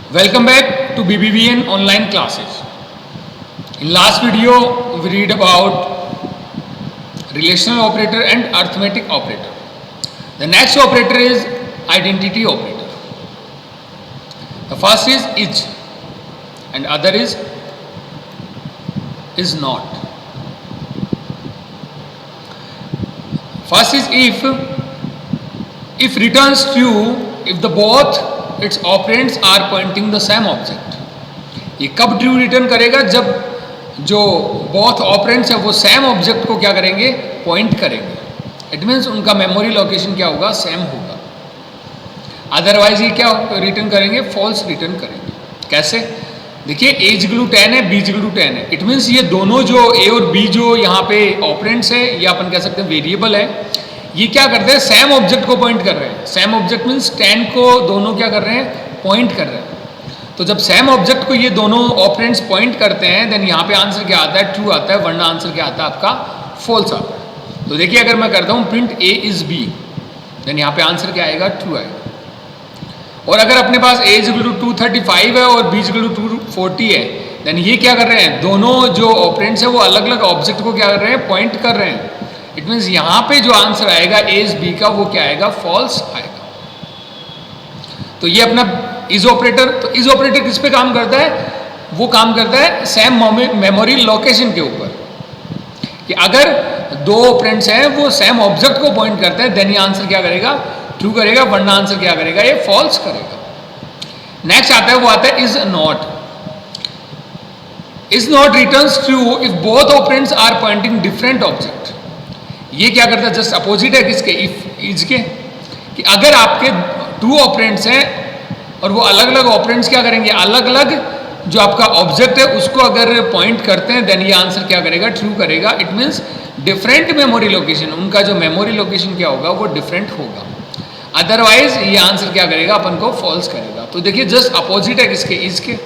Welcome back to BBVN online classes. In last video, we read about relational operator and arithmetic operator. The next operator is identity operator. The first is and other is not. First is if returns true if the both its operands are pointing the same object. ये कब true return करेगा? जब जो both operands है वो same object को क्या करेंगे? पॉइंट करेंगे. इट मीन्स उनका मेमोरी लोकेशन क्या होगा? सेम होगा. अदरवाइज ये क्या रिटर्न करेंगे? फॉल्स रिटर्न करेंगे. कैसे? देखिए a = 10 है, b = 10 है. इट मीन्स ये दोनों जो a और b जो यहाँ पे ऑपरेंड्स है या अपन कह सकते हैं वेरिएबल है, ये क्या करते हैं? सेम ऑब्जेक्ट को पॉइंट कर रहे हैं. सेम ऑब्जेक्ट मीन्स 10 को दोनों क्या कर रहे हैं? पॉइंट कर रहे हैं. तो जब सेम ऑब्जेक्ट को ये दोनों ऑपरेंड्स पॉइंट करते हैं देन यहाँ पे आंसर क्या आता है? ट्रू आता है, वरना आंसर क्या आता है आपका? फॉल्स आता है. तो देखिए अगर मैं करता हूँ print a is b then यहाँ पे आंसर क्या आएगा? ट्रू आएगा. और अगर अपने पास a = 235 है और b = 240 है देन ये क्या कर रहे हैं? दोनों जो ऑपरेंड्स है वो अलग अलग ऑब्जेक्ट को क्या कर रहे हैं? पॉइंट कर रहे हैं. इट मीन्स यहाँ पे जो आंसर आएगा a is b का वो क्या आएगा? फॉल्स आएगा. तो ये अपना इज ऑपरेटर. तो इज ऑपरेटर किस पे काम करता है? वो काम करता है सेम मेमोरी लोकेशन के ऊपर. कि अगर दो ऑपरेंड्स हैं वो सेम ऑब्जेक्ट को पॉइंट करते हैं देन ये आंसर क्या करेगा? ट्रू करेगा, वरना आंसर क्या करेगा? ये फॉल्स करेगा. नेक्स्ट आता है वो आता है is not. Is not returns true if both operands are pointing different object. ये क्या करता है? जस्ट अपोजिट है किसके? इफ इज के. कि अगर आपके टू ऑपरेंड्स हैं और वो अलग अलग ऑपरेंड्स क्या करेंगे? अलग अलग जो आपका ऑब्जेक्ट है उसको अगर पॉइंट करते हैं देन ये आंसर क्या करेगा? ट्रू करेगा. It means different memory location, उनका जो मेमोरी लोकेशन क्या होगा? वो डिफरेंट होगा. अदरवाइज ये आंसर क्या करेगा? अपन को फॉल्स करेगा. तो देखिए जस्ट अपोजिट है किसके? इज के.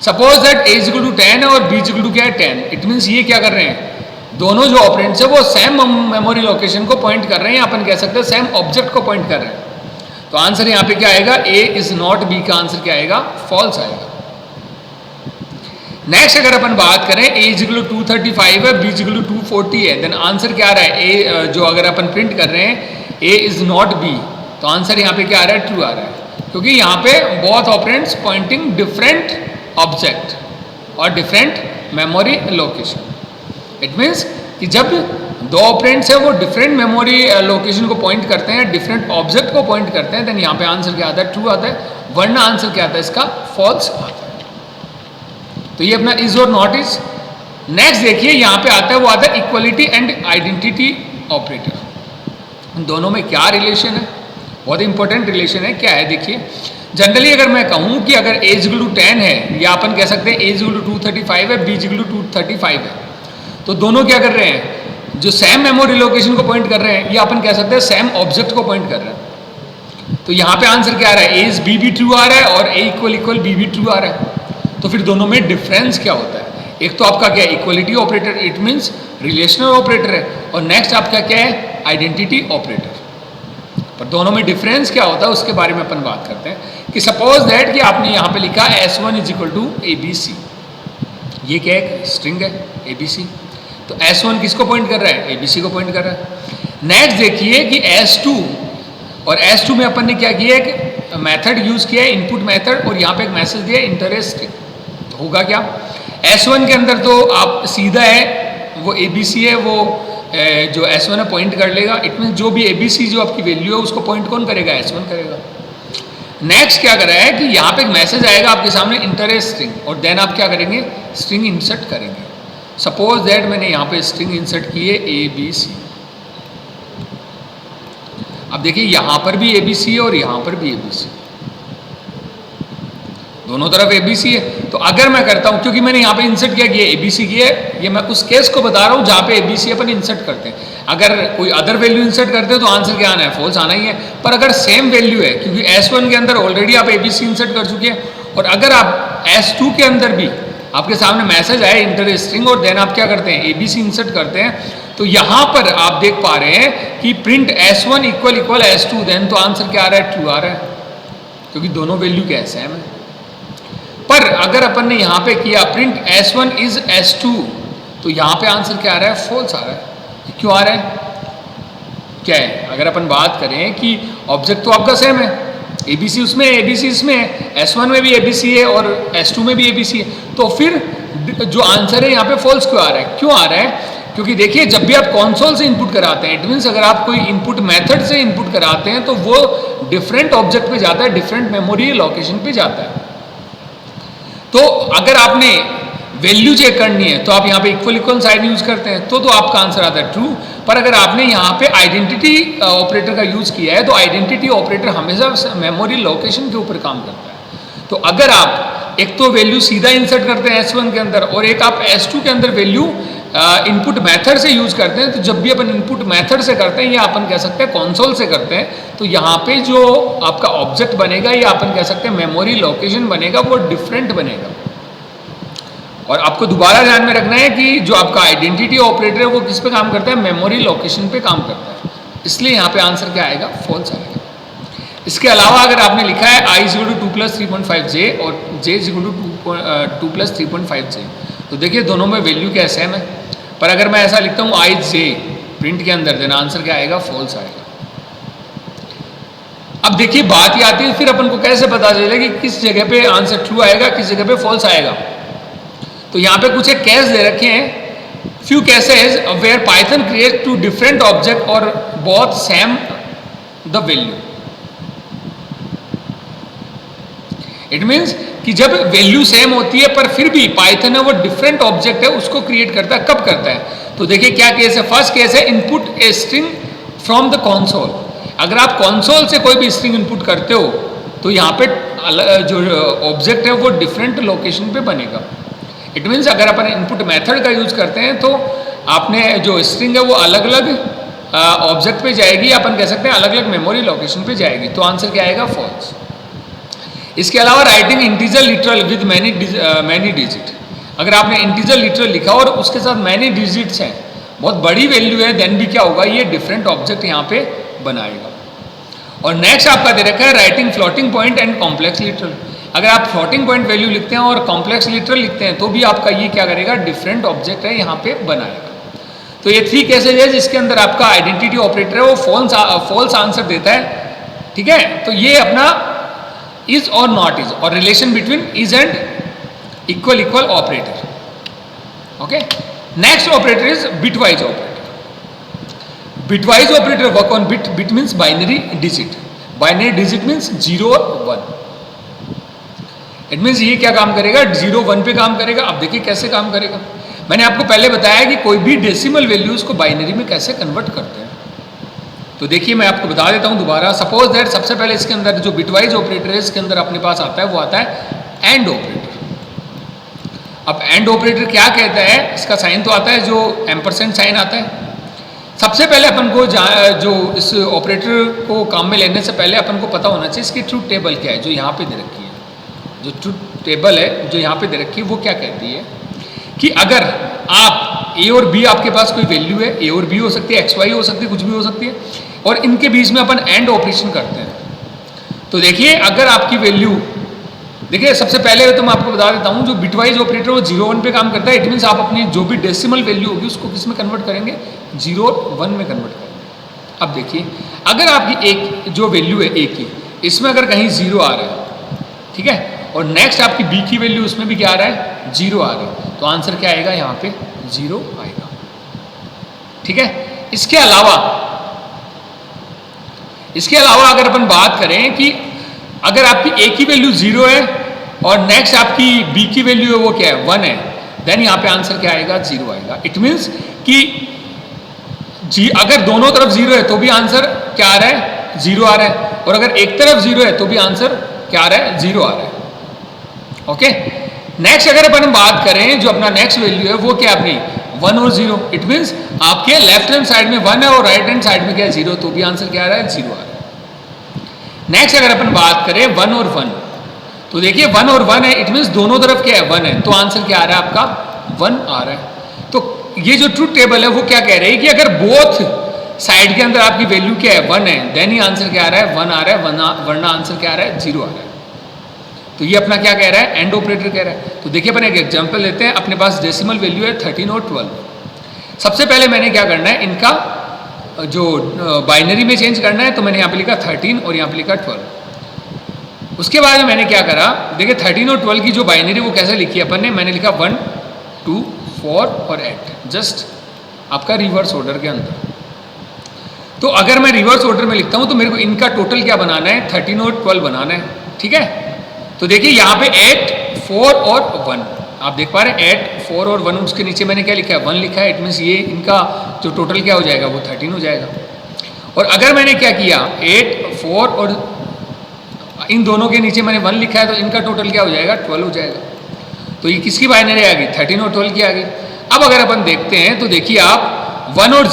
सपोज दैट a = 10 है और b = क्या है? 10. इट मीन्स ये क्या कर रहे हैं? दोनों जो ऑपरेंड्स है वो सेम मेमोरी लोकेशन को पॉइंट कर रहे हैं, अपन कह सकते हैं सेम ऑब्जेक्ट को पॉइंट कर रहे हैं. तो आंसर यहाँ पे क्या आएगा? a is not b का आंसर क्या आएगा? फॉल्स आएगा. नेक्स्ट अगर अपन बात करें a = 235 है, b = 240 है देन आंसर क्या आ रहा है? a जो अगर अपन प्रिंट कर रहे हैं a is not b तो आंसर यहाँ पे क्या आ रहा है? ट्रू आ रहा है. क्योंकि यहाँ पे both operands pointing different object और different memory location. It means कि जब दो ऑपरेंड्स है वो डिफरेंट मेमोरी लोकेशन को पॉइंट करते हैं, डिफरेंट ऑब्जेक्ट को पॉइंट करते हैं देन यहाँ पे आंसर क्या आता है? ट्रू आता है, वरना आंसर क्या आता है? इसका फॉल्स आता है. तो ये अपना इज और नॉट इज. नेक्स्ट देखिए यहाँ पे आता है वो आता है इक्वलिटी एंड आइडेंटिटी ऑपरेटर. इन दोनों में क्या रिलेशन है? बहुत इंपॉर्टेंट रिलेशन है. क्या है? देखिए जनरली अगर मैं कहूँ कि अगर a = 10 है या अपन कह सकते हैं a = 235 है, b = 235 है, तो दोनों क्या कर रहे हैं? जो सेम मेमोरी लोकेशन को पॉइंट कर रहे हैं या अपन कह सकते हैं सेम ऑब्जेक्ट को पॉइंट कर रहे हैं. तो यहाँ पे आंसर क्या आ रहा है? a is b भी ट्रू आ रहा है और a = b भी ट्रू आ रहा है. तो फिर दोनों में डिफरेंस क्या होता है? एक तो आपका क्या है? Equality operator. It means relational operator है. और नेक्स्ट आपका क्या है? Identity operator. पर दोनों में डिफरेंस क्या होता है उसके बारे में अपन बात करते हैं. कि सपोज दैट कि आपने यहाँ पे लिखा S1 = ABC. ये क्या है? स्ट्रिंग है ABC. तो S1 किसको पॉइंट कर रहा है? ABC को पॉइंट कर रहा है. नेक्स्ट देखिए कि S2 और S2 में अपन ने क्या किया? एक मेथड यूज किया है, इनपुट मेथड, और यहाँ पे एक मैसेज दिया इंटरेस्टिंग. तो होगा क्या? S1 के अंदर तो आप सीधा है वो ABC है, वो जो S1 है पॉइंट कर लेगा. इट मीन जो भी ABC जो आपकी वैल्यू है उसको पॉइंट कौन करेगा? S1 करेगा. नेक्स्ट क्या कर रहा है कि यहाँ पे एक मैसेज आएगा आपके सामने इंटरेस्टिंग, और देन आप क्या करेंगे? स्ट्रिंग इंसर्ट करेंगे. सपोज दैट मैंने यहाँ पे स्ट्रिंग इंसर्ट की है ABC. अब देखिए यहाँ पर भी ABC है और यहाँ पर भी ABC, दोनों तरफ ABC है. तो अगर मैं करता हूँ, क्योंकि मैंने यहाँ पे इंसर्ट क्या किया? ABC किया है. ये मैं उस केस को बता रहा हूँ जहाँ पे ABC अपन इंसर्ट करते हैं. अगर कोई अदर वैल्यू इंसर्ट करते हैं तो आंसर क्या आना है? फॉल्स आना ही है. पर अगर सेम वैल्यू है, क्योंकि S1 के अंदर ऑलरेडी आप ABC इंसर्ट कर चुके हैं, और अगर आप S2 के अंदर भी आपके सामने मैसेज आया इंटरेस्टिंग और देन आप क्या करते हैं? ABC इंसर्ट करते हैं, तो यहाँ पर आप देख पा रहे हैं कि प्रिंट S1 = S2 देन तो आंसर क्या आ रहा है? ट्रू आ रहा है, क्योंकि दोनों वैल्यू क्या है? सेम है. पर अगर अपन ने यहाँ पे किया प्रिंट S1 इज S2, तो यहाँ पे आंसर क्या आ रहा है? फॉल्स आ रहा है। क्यों आ रहा है? क्या है? अगर अपन बात करें कि ऑब्जेक्ट तो आपका सेम है, ABC उसमें है, ABC इसमें है, S1 में भी ABC है और S2 में भी ABC है, तो फिर जो आंसर है यहाँ पे फॉल्स क्यों आ रहा है? क्यों आ रहा है? क्योंकि देखिए जब भी आप कंसोल से इनपुट कराते हैं, इट मीन्स अगर आप कोई इनपुट मेथड से इनपुट कराते हैं तो वो डिफरेंट ऑब्जेक्ट पे जाता है, डिफरेंट मेमोरी लोकेशन पे जाता है। तो अगर आपने वैल्यू चेक करनी है तो आप यहाँ पे इक्वल इक्वल साइन यूज करते हैं, तो आपका आंसर आता है ट्रू। पर अगर आपने यहाँ पे आइडेंटिटी ऑपरेटर का यूज किया है तो आइडेंटिटी ऑपरेटर हमेशा मेमोरी लोकेशन के ऊपर काम करता है। तो अगर आप एक तो वैल्यू सीधा इंसर्ट करते हैं S1 के अंदर और एक आप S2 के अंदर वैल्यू इनपुट मेथड से यूज करते हैं, तो जब भी अपन इनपुट मेथड से करते हैं या अपन कह सकते हैं कंसोल से करते हैं, तो यहाँ पे जो आपका ऑब्जेक्ट बनेगा या अपन कह सकते हैं मेमोरी लोकेशन बनेगा वो डिफरेंट बनेगा। और आपको दोबारा ध्यान में रखना है कि जो आपका आइडेंटिटी ऑपरेटर है वो किस पे काम करता है? मेमोरी लोकेशन पे काम करता है। इसलिए यहाँ पे आंसर क्या आएगा? फॉल्स आएगा। इसके अलावा अगर आपने लिखा है I = 2 + 3.5J और J = 2 + 3.5J, तो देखिए दोनों में वैल्यू क्या सेम है। पर अगर मैं ऐसा लिखता हूँ IJ प्रिंट के अंदर, देना आंसर क्या आएगा? फॉल्स आएगा। अब देखिए बात ही आती है फिर अपन को कैसे पता चलेगा कि किस जगह पे आंसर ट्रू आएगा, किस जगह पे फॉल्स आएगा। तो यहाँ पे कुछ एक केस दे रखे हैं, few cases where Python create 2 different object और both same the value. It means कि जब वैल्यू सेम होती है पर फिर भी पाइथन है वो डिफरेंट ऑब्जेक्ट है उसको क्रिएट करता है। कब करता है? तो देखिए क्या केस है। फर्स्ट केस है input a string from the console. अगर आप कंसोल से कोई भी स्ट्रिंग इनपुट करते हो तो यहाँ पे जो ऑब्जेक्ट है वो डिफरेंट लोकेशन पे बनेगा। इट मीन्स अगर अपन इनपुट मेथड का यूज करते हैं तो आपने जो स्ट्रिंग है वो अलग अलग ऑब्जेक्ट पे जाएगी, अपन कह सकते हैं अलग अलग मेमोरी लोकेशन पे जाएगी। तो आंसर क्या आएगा? फॉल्स। इसके अलावा writing integer literal with many digit, अगर आपने इंटीजर लिटरल लिखा और उसके साथ मैनी डिजिट्स हैं, बहुत बड़ी वैल्यू है, देन भी क्या होगा? ये डिफरेंट ऑब्जेक्ट यहाँ पे बनाएगा। और नेक्स्ट आपका दे रखा है writing floating point and complex literal. अगर आप फ्लोटिंग पॉइंट वैल्यू लिखते हैं और कॉम्प्लेक्स लिटरल लिखते हैं तो भी आपका ये क्या करेगा? डिफरेंट ऑब्जेक्ट है यहाँ पे बनाएगा। तो ये 3 केसेज है जिसके अंदर आपका आइडेंटिटी ऑपरेटर है वो फॉल्स आंसर देता है। ठीक है, तो ये अपना इज और नॉट इज और relation between is and equal equal operator. Okay, next operator is bitwise operator. Bitwise operator work on bit. Bit means binary digit, binary digit means 0 और 1। इट मीन्स ये क्या काम करेगा? 0 1 पे काम करेगा। अब देखिए कैसे काम करेगा। मैंने आपको पहले बताया कि कोई भी डेसिमल वैल्यूज को बाइनरी में कैसे कन्वर्ट करते हैं। तो देखिए मैं आपको बता देता हूँ दोबारा। सपोज दैट सबसे पहले इसके अंदर जो बिटवाइज ऑपरेटर है इसके अंदर अपने पास आता है वो आता है एंड ऑपरेटर। अब एंड ऑपरेटर क्या कहता है? इसका साइन तो आता है जो एम्परसेंड साइन आता है। सबसे पहले अपन को जो इस ऑपरेटर को काम में लेने से पहले अपन को पता होना चाहिए इसकी ट्रूथ टेबल क्या है जो यहाँ पे दे रखी है। जो ट्रूथ टेबल है जो यहाँ पे दे रखी है वो क्या कहती है कि अगर आप ए और बी, आपके पास कोई वैल्यू है, ए और बी हो सकती है, एक्स वाई हो सकती है, कुछ भी हो सकती है, और इनके बीच में अपन एंड ऑपरेशन करते हैं। तो देखिए अगर आपकी वैल्यू, देखिए सबसे पहले तो मैं आपको बता देता हूँ जो बिटवाइज ऑपरेटर वो 0 1 पे काम करता है। इट मीन्स आप अपनी जो भी डेसिमल वैल्यू होगी उसको किस में कन्वर्ट करेंगे? 0 और 1 में कन्वर्ट करेंगे। अब देखिए अगर आपकी एक जो वैल्यू है ए की, इसमें अगर कहीं 0 आ रहा है, ठीक है, और नेक्स्ट आपकी बी की वैल्यू उसमें भी क्या आ रहा है? 0 आ रहा है, तो आंसर क्या आएगा? यहाँ पे 0 आएगा। ठीक है, इसके अलावा अगर अपन बात करें कि अगर आपकी ए की वैल्यू 0 है और नेक्स्ट आपकी बी की वैल्यू है वो क्या है? 1 है, देन यहाँ पे आंसर क्या आएगा? 0 आएगा। इट मीन्स कि अगर दोनों तरफ 0 है तो भी आंसर क्या आ रहा है? 0 आ रहा है, और अगर एक तरफ 0 है तो भी आंसर क्या आ रहा है? 0 आ रहा है। ओके, नेक्स्ट अगर अपन बात करें जो अपना नेक्स्ट वैल्यू है वो क्या अपनी 1 और 0। इट मीन्स आपके लेफ्ट हैंड साइड में 1 है और राइट हैंड साइड में क्या है? 0, तो भी आंसर क्या आ रहा है? 0 आ रहा है। नेक्स्ट अगर अपन बात करें 1 और 1, तो देखिए 1 और 1 है, इट मीन्स दोनों तरफ क्या है? 1 है, तो आंसर क्या आ रहा है? आपका 1 आ रहा है। तो ये जो ट्रूथ टेबल है वो क्या कह रही है कि अगर बोथ साइड के अंदर आपकी वैल्यू क्या है? 1 है, देन ही आंसर क्या आ रहा है? 1 आ रहा है, वरना आंसर क्या आ रहा है? 0 आ रहा है। तो ये अपना क्या कह रहा है, एंड ऑपरेटर कह रहा है। तो देखिए अपन एक एग्जांपल लेते हैं, अपने पास डेसिमल वैल्यू है 13 और 12। सबसे पहले मैंने क्या करना है, इनका जो बाइनरी में चेंज करना है, तो मैंने यहाँ पे लिखा 13 और यहाँ पे लिखा 12। उसके बाद मैंने क्या करा, देखिए 13 और 12 की जो बाइनरी वो कैसे लिखी अपन ने, मैंने लिखा 1 2 4 और 8, जस्ट आपका रिवर्स ऑर्डर के अंदर। तो अगर मैं रिवर्स ऑर्डर में लिखता हूं तो मेरे को इनका टोटल क्या बनाना है, 13 और 12 बनाना है, ठीक है। तो देखिए यहाँ पे 8 4 और 1 आप देख पा रहे हैं, 8 4 और 1, उसके नीचे मैंने क्या लिखा है, 1 लिखा है। इट मीन्स ये इनका जो टोटल क्या हो जाएगा, वो 13 हो जाएगा। और अगर मैंने क्या किया, 8 4 और इन दोनों के नीचे मैंने 1 लिखा है, तो इनका टोटल क्या हो जाएगा, 12 हो जाएगा। तो ये किसकी बाइनरी आ गई, 13 और 12 की आ गई। अब अगर अपन देखते हैं तो देखिए आप 1 और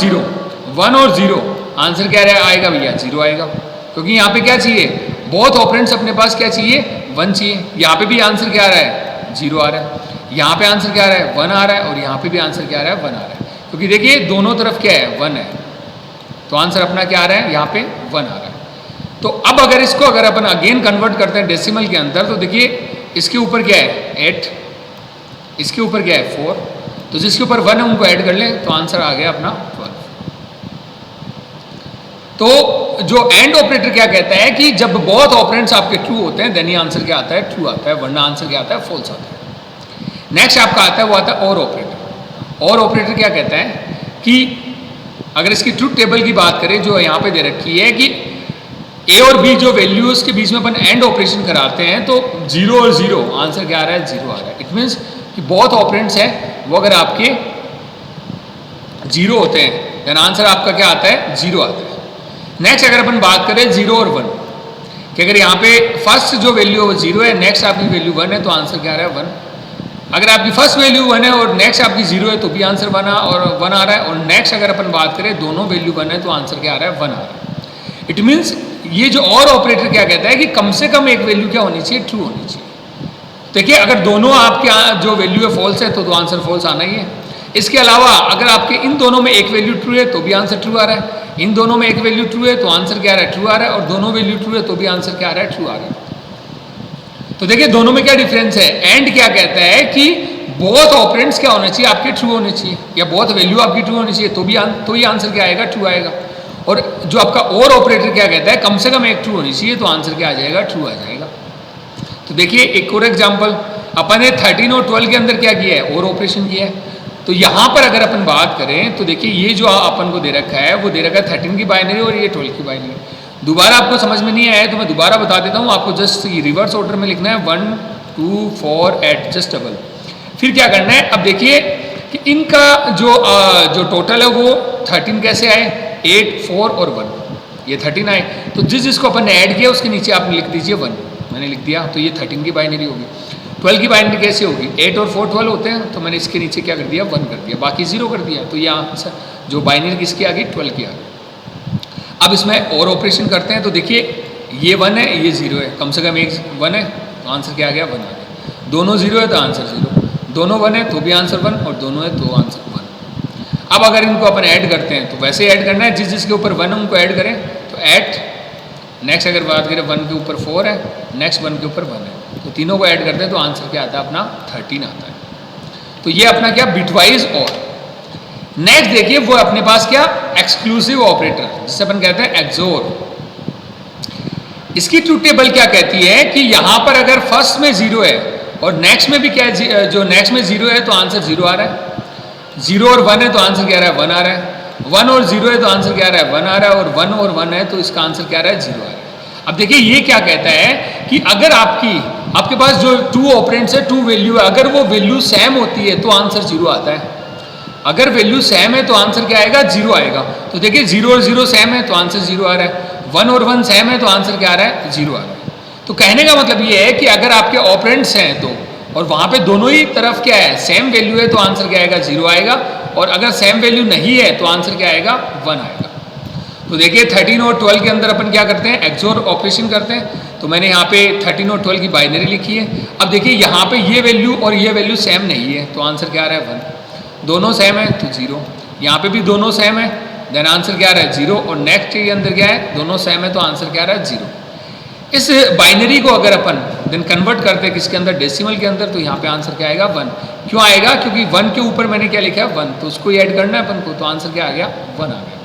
0 आंसर क्या आएगा भैया, 0 आएगा, क्योंकि यहाँ पे क्या चाहिए, बहुत ऑपरेंड्स अपने पास क्या चाहिए, 1 चाहिए। यहाँ पे भी आंसर क्या आ रहा है, 0 आ रहा है। यहाँ पे आंसर क्या आ रहा है, 1 आ रहा है, और यहाँ पे भी आंसर क्या आ रहा है, 1 आ रहा है, क्योंकि देखिए दोनों तरफ क्या है, 1 है। तो आंसर अपना क्या आ रहा है, यहाँ पे 1 आ रहा है। तो अब अगर इसको अगर अपन अगेन कन्वर्ट करते हैं डेसिमल के अंदर, तो देखिए इसके ऊपर क्या है 8, इसके ऊपर क्या है 4, तो जिसके ऊपर 1 है उनको ऐड कर लें, तो आंसर आ गया अपना 12। तो जो एंड ऑपरेटर क्या कहता है कि जब बहुत ऑपरेंड्स आपके ट्रू होते हैं, देन ये आंसर क्या आता है, ट्रू आता है, वरना आंसर क्या आता है, फॉल्स आता है। नेक्स्ट आपका आता है, वो आता है और ऑपरेटर। और ऑपरेटर क्या कहता है कि अगर इसकी ट्रूथ टेबल की बात करें जो यहाँ पे दे रखी है कि ए और बी जो वैल्यूज के बीच में अपन एंड ऑपरेशन कराते हैं, तो 0 और 0 आंसर क्या आ रहा है, 0 आ रहा है। इट मीन्स कि बहुत ऑपरेंड्स हैं वो अगर आपके 0 होते हैं, देन आंसर आपका क्या आता है, 0 आता है। नेक्स्ट अगर अपन बात करें 0 और 1 कि अगर यहाँ पे फर्स्ट जो वैल्यू है वो 0 है, नेक्स्ट आपकी वैल्यू 1 है, तो आंसर क्या आ रहा है, 1। अगर आपकी फर्स्ट वैल्यू 1 है और नेक्स्ट आपकी 0 है, तो भी आंसर 1 आ रहा है। और नेक्स्ट अगर अपन बात करें दोनों वैल्यू 1 है, तो आंसर क्या आ रहा है, 1 आ रहा है। इट मीन्स ये जो और ऑपरेटर क्या कहता है कि कम से कम एक वैल्यू क्या होनी चाहिए, ट्रू होनी चाहिए। देखिए अगर दोनों आपके जो वैल्यू है फॉल्स है, तो आंसर फॉल्स आना ही है। इसके अलावा अगर आपके इन दोनों में एक वैल्यू ट्रू है, तो भी आंसर ट्रू आ रहा है। इन दोनों में एक वैल्यू ट्रू है, तो आंसर क्या आ रहा है, ट्रू आ रहा है। और दोनों वैल्यू ट्रू है, तो भी आंसर क्या आ रहा है, ट्रू आ रहा है। तो देखिए दोनों में क्या डिफरेंस है। एंड क्या कहता है कि बहुत ऑपरेंड्स क्या होने चाहिए, आपके ट्रू होने चाहिए, या बहुत वैल्यू आपकी ट्रू होनी चाहिए, तो ही आंसर क्या आएगा, ट्रू आएगा। और जो आपका और ऑपरेटर क्या कहता है, कम से कम एक ट्रू होनी चाहिए, तो आंसर क्या आ जाएगा, ट्रू आ जाएगा। तो देखिए एक और एग्जाम्पल, अपन ने 13 और 12 के अंदर क्या किया है, और ऑपरेशन किया है। तो यहाँ पर अगर अपन बात करें तो देखिए ये जो अपन को दे रखा है, वो दे रखा है 13 की बाइनरी और ये 12 की बाइनरी। दोबारा आपको समझ में नहीं आया तो मैं दोबारा बता देता हूँ आपको। जस्ट रिवर्स ऑर्डर में लिखना है 1 2 4 8 जस्ट डबल। फिर क्या करना है, अब देखिए कि इनका जो टोटल है वो 13 कैसे आए, 8 4 और 1, ये 13 आए। तो जिसको अपन ने ऐड किया उसके नीचे आप लिख दीजिए 1, मैंने लिख दिया, तो ये 13 की बाइनरी होगी। 12 की बाइनरी कैसे होगी, 8 और 4 12 होते हैं, तो मैंने इसके नीचे क्या कर दिया, 1 कर दिया, बाकी 0 कर दिया। तो यहाँ जो बाइनरी किसकी आ गई, 12 की आ गई। अब इसमें और ऑपरेशन करते हैं, तो देखिए ये 1 है, ये 0 है, कम से कम एक 1 है, तो आंसर क्या आ गया, 1 आ गया। दोनों 0 है तो आंसर 0, दोनों 1 है तो भी आंसर 1, और दोनों है तो आंसर 1। अब अगर इनको अपन ऐड करते हैं तो वैसे ऐड करना है, जिसके ऊपर 1 है उनको ऐड करें, तो 8, नेक्स्ट अगर बात करें 1 के ऊपर 4 है, नेक्स्ट 1 के ऊपर 1 है, तो तीनों को ऐड करते हैं तो आंसर क्या आता है, अपना 13 आता है। तो ये अपना क्या, बिटवाइज और। नेक्स्ट देखिए वो अपने पास क्या, एक्सक्लूसिव ऑपरेटर, जिसे अपन कहते हैं एक्सोर। इसकी ट्रूथ टेबल क्या कहती है कि यहां पर अगर फर्स्ट में 0 है और नेक्स्ट में भी क्या है, जो नेक्स्ट में 0 है तो आंसर 0 आ रहा है, 0 और 1 है तो आंसर क्या आ रहा है, 1 आ रहा है, 1 और 0 है तो आंसर क्या आ रहा है, 1 आ रहा है, और 1 और 1 है तो इसका आंसर क्या आ रहा है, 0 आ रहा है। अब देखिए ये क्या कहता है कि अगर आपके पास जो 2 ऑपरेंड्स है, 2 वैल्यू है, अगर वो वैल्यू सेम होती है तो आंसर 0 आता है। अगर वैल्यू सेम है तो आंसर क्या आएगा, 0 आएगा। तो देखिए 0 और 0 सेम है तो आंसर 0 आ रहा है, 1 और 1 सेम है तो आंसर क्या आ रहा है, 0 आ रहा है। तो कहने का मतलब ये है कि अगर आपके ऑपरेंड्स हैं तो, और वहां पे दोनों ही तरफ क्या है, सेम वैल्यू है, तो आंसर क्या आएगा, 0 आएगा। और अगर सेम वैल्यू नहीं है तो आंसर क्या आएगा, 1 आएगा। तो देखिए 13 और 12 के अंदर अपन क्या करते हैं, एक्सोर ऑपरेशन करते हैं। तो मैंने यहाँ पे 13 और 12 की बाइनरी लिखी है। अब देखिए यहाँ पे ये वैल्यू और ये वैल्यू सेम नहीं है, तो आंसर क्या आ रहा है, 1। दोनों सेम है तो 0। यहाँ पे भी दोनों सेम है, देन आंसर क्या आ रहा है, 0। और नेक्स्ट के अंदर क्या है, दोनों सेम है तो आंसर क्या आ रहा है, 0। इस बाइनरी को अगर अपन देन कन्वर्ट करते हैं किसके अंदर, डेसिमल के अंदर, तो यहाँ पे आंसर क्या आएगा 1। क्यों आएगा, क्योंकि 1 के ऊपर मैंने क्या लिखा है 1, तो उसको ऐड करना है अपन को, तो आंसर क्या आ गया 1 आ गया।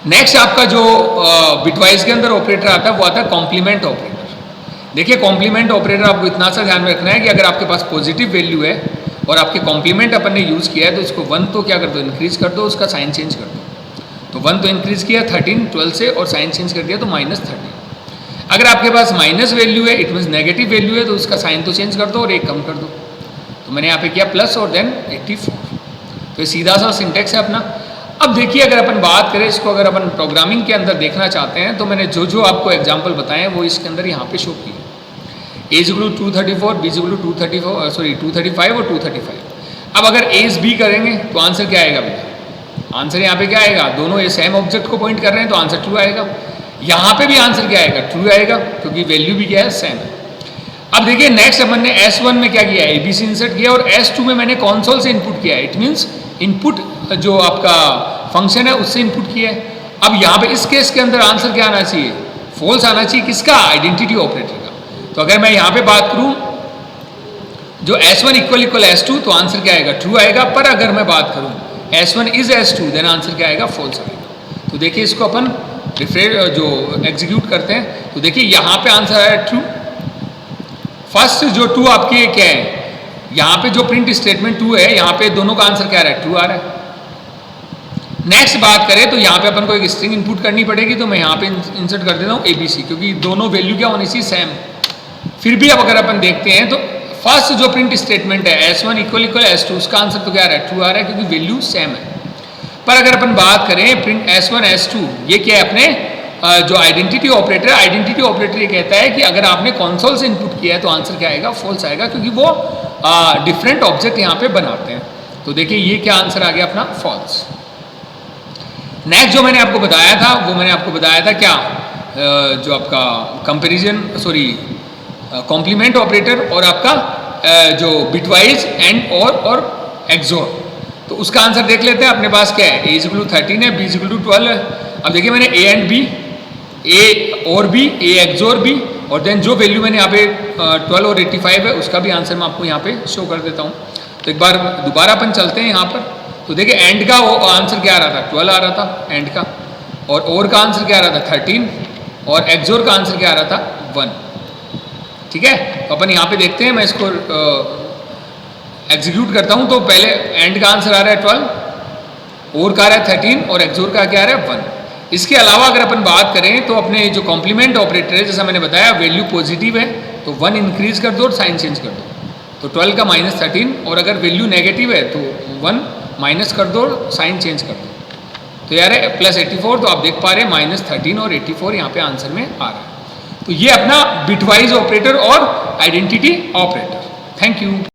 नेक्स्ट आपका जो बिटवाइज के अंदर ऑपरेटर आता है वो आता है कॉम्प्लीमेंट ऑपरेटर। देखिए कॉम्प्लीमेंट ऑपरेटर आपको इतना सा ध्यान में रखना है कि अगर आपके पास पॉजिटिव वैल्यू है और आपके कॉम्प्लीमेंट अपन ने यूज़ किया है तो उसको 1 तो क्या कर दो, इंक्रीज कर दो, उसका साइन चेंज कर दो। तो 1 तो इंक्रीज किया 13 12 से और साइन चेंज कर दिया तो -13। अगर आपके पास माइनस वैल्यू है, इट मीन्स नेगेटिव वैल्यू है, तो उसका साइन तो चेंज कर दो और 1 कम कर दो। तो मैंने यहाँ पे किया प्लस और देन 84। तो ये सीधा सा सिंटेक्स है अपना। अब देखिए अगर अपन बात करें इसको, अगर अपन प्रोग्रामिंग के अंदर देखना चाहते हैं तो मैंने जो जो आपको एग्जाम्पल बताए हैं वो इसके अंदर यहाँ पे शो किए। A = 234, B = 235 और 235। अब अगर A is B करेंगे तो आंसर क्या आएगा भैया, आंसर यहाँ पे क्या आएगा, दोनों ये सेम ऑब्जेक्ट को पॉइंट कर रहे हैं तो आंसर ट्रू आएगा। यहाँ पे भी आंसर क्या आएगा, ट्रू आएगा, क्योंकि वैल्यू भी क्या है, सेम है। अब देखिए नेक्स्ट अपन ने S1 में क्या किया, ABC इंसर्ट किया और S2 में मैंने कॉन्सोल से इनपुट किया। इट मीन्स इनपुट जो आपका फंक्शन है उससे इनपुट किया है। अब यहाँ पे इस केस के अंदर आंसर क्या आना चाहिए, फॉल्स आना चाहिए, किसका, आइडेंटिटी ऑपरेटर का। तो अगर मैं यहाँ पे बात करूँ जो S1 = S2 तो आंसर क्या आएगा, ट्रू आएगा। पर अगर मैं बात करूँ S1 is S2 then answer क्या आएगा, फॉल्स आएगा। तो देखिए इसको अपन जो एग्जीक्यूट करते हैं तो देखिए यहाँ पे आंसर आया ट्रू। फर्स्ट जो 2 आपके क्या है, यहाँ पे जो प्रिंट स्टेटमेंट 2 है, यहाँ पे दोनों का आंसर क्या आ रहा है, ट्रू आ रहा है। नेक्स्ट बात करें तो यहाँ पे अपन को एक स्ट्रिंग इनपुट करनी पड़ेगी, तो मैं यहाँ पे इंसर्ट कर देता हूँ ABC, क्योंकि दोनों वैल्यू क्या होनी चाहिए, सेम। फिर भी अब अगर अपन देखते हैं तो फर्स्ट जो प्रिंट स्टेटमेंट है S1 = S2 उसका आंसर तो क्या आ रहा है, ट्रू आ रहा है, क्योंकि वैल्यू सेम है। पर अगर अपन बात करें प्रिंट S1 S2, ये क्या है अपने जो आइडेंटिटी ऑपरेटर, आइडेंटिटी ऑपरेटर ये कहता है कि अगर आपने कंसोल से इनपुट किया है तो आंसर क्या आएगा, फॉल्स आएगा, क्योंकि वो डिफरेंट ऑब्जेक्ट यहाँ पे बनाते हैं। तो देखिए ये क्या आंसर आ गया अपना, फॉल्स। नेक्स्ट जो मैंने आपको बताया था वो मैंने आपको बताया था क्या, जो आपका कंपेरिजन कॉम्प्लीमेंट ऑपरेटर और आपका जो बिटवाइज एंड और एक्सोर। तो उसका आंसर देख लेते हैं। अपने पास क्या है, A = 13 है, B = 12 है। अब देखिए मैंने A एंड B, A और B, A XOR B, और देन जो वैल्यू मैंने यहाँ पे 12 और 85 है उसका भी आंसर मैं आपको यहाँ पे शो कर देता हूँ। तो एक बार दोबारा अपन चलते हैं यहाँ पर। तो देखिए एंड का आंसर क्या आ रहा था, 12 आ रहा था एंड का, और का आंसर क्या आ रहा था 13, और एक्सोर का आंसर क्या आ रहा था 1। ठीक है, तो अपन यहाँ पे देखते हैं, मैं इसको एग्जीक्यूट करता हूँ। तो पहले एंड का आंसर आ रहा है 12, और का आ रहा है 13, और एक्सोर का क्या आ रहा है 1। इसके अलावा अगर अपन बात करें तो अपने जो कॉम्प्लीमेंट ऑपरेटर है, जैसा मैंने बताया वैल्यू पॉजिटिव है तो 1 इंक्रीज कर दो और साइन चेंज कर दो। तो 12 का -13, और अगर वैल्यू नेगेटिव है तो 1 माइनस कर दो और साइन चेंज कर दो। तो यार है +84, तो आप देख पा रहे हैं -13 और 84 यहाँ पे आंसर में आ रहा है। तो ये अपना बिटवाइज ऑपरेटर और आइडेंटिटी ऑपरेटर। Thank you.